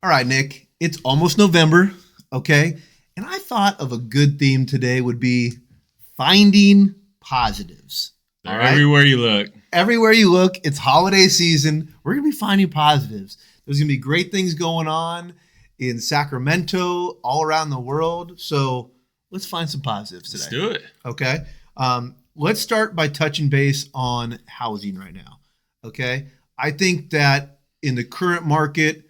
All right, Nick, it's almost November, okay? And I thought of a good theme today would be finding positives. They're all right? everywhere you look. Everywhere you look, it's holiday season. We're going to be finding positives. There's going to be great things going on in Sacramento, all around the world. So let's find some positives today. Let's do it. Okay. Let's start by touching base on housing right now. Okay. I think that in the current market,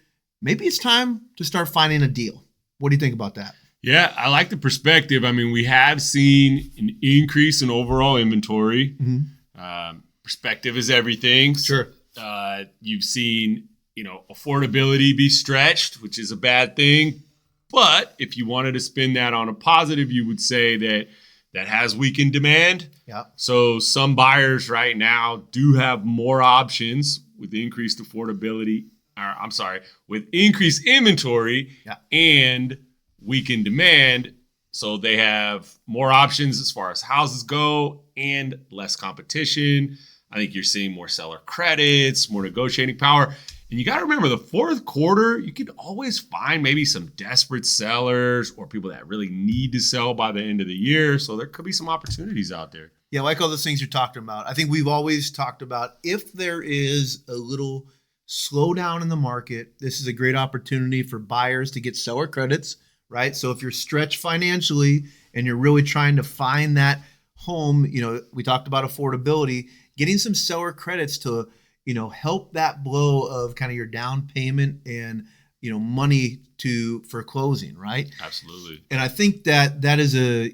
maybe it's time to start finding a deal. What do you think about that? Yeah, I like the perspective. I mean, we have seen an increase in overall inventory. Mm-hmm. Perspective is everything. Sure. You've seen, affordability be stretched, which is a bad thing. But if you wanted to spin that on a positive, you would say that has weakened demand. Yeah. So some buyers right now do have more options with increased affordability. With increased inventory and weakened demand. So they have more options as far as houses go and less competition. I think you're seeing more seller credits, more negotiating power. And you got to remember the fourth quarter, you could always find maybe some desperate sellers or people that really need to sell by the end of the year. So there could be some opportunities out there. Yeah, like all those things you're talking about. I think we've always talked about if there is a little slowdown in the market, this is a great opportunity for buyers to get seller credits, right? So if you're stretched financially and you're really trying to find that home, we talked about affordability, getting some seller credits to, help that blow of kind of your down payment and, money for closing, right? Absolutely. And I think that is a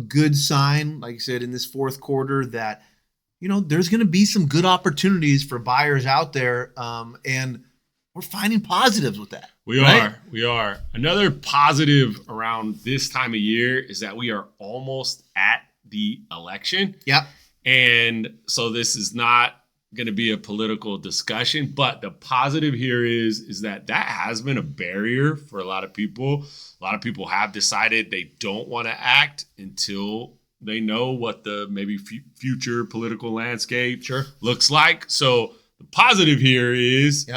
good sign, like I said, in this fourth quarter that, there's going to be some good opportunities for buyers out there. And we're finding positives with that. We are. Another positive around this time of year is that we are almost at the election. Yeah. And so this is not going to be a political discussion, but the positive here is that has been a barrier for a lot of people. A lot of people have decided they don't want to act until they know what the maybe future political landscape looks like. So the positive here is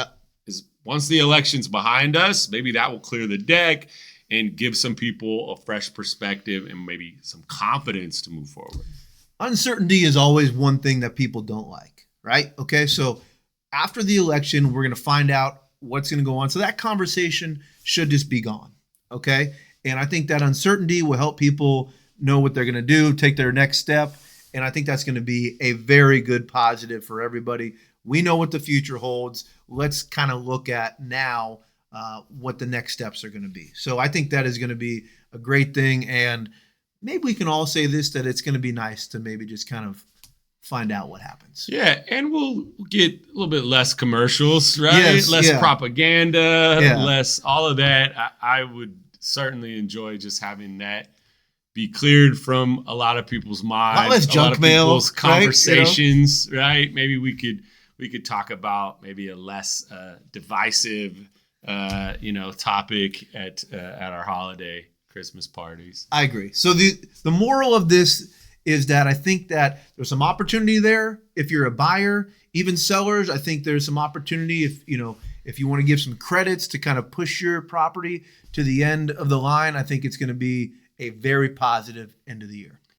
once the election's behind us, maybe that will clear the deck and give some people a fresh perspective and maybe some confidence to move forward. Uncertainty is always one thing that people don't like, right? Okay, so after the election, we're going to find out what's going to go on. So that conversation should just be gone, okay? And I think that uncertainty will help people know what they're going to do, take their next step. And I think that's going to be a very good positive for everybody. We know what the future holds. Let's kind of look at now what the next steps are going to be. So I think that is going to be a great thing. And maybe we can all say this, that it's going to be nice to maybe just kind of find out what happens. Yeah, and we'll get a little bit less commercials, right? Less propaganda, less all of that. I would certainly enjoy just having that be cleared from a lot of people's minds, a lot less junk mail, people's conversations, right? Maybe we could talk about maybe a less divisive, topic at our holiday Christmas parties. I agree. So the moral of this is that I think that there's some opportunity there if you're a buyer, even sellers. I think there's some opportunity if you want to give some credits to kind of push your property to the end of the line. I think it's going to be a very positive end of the year.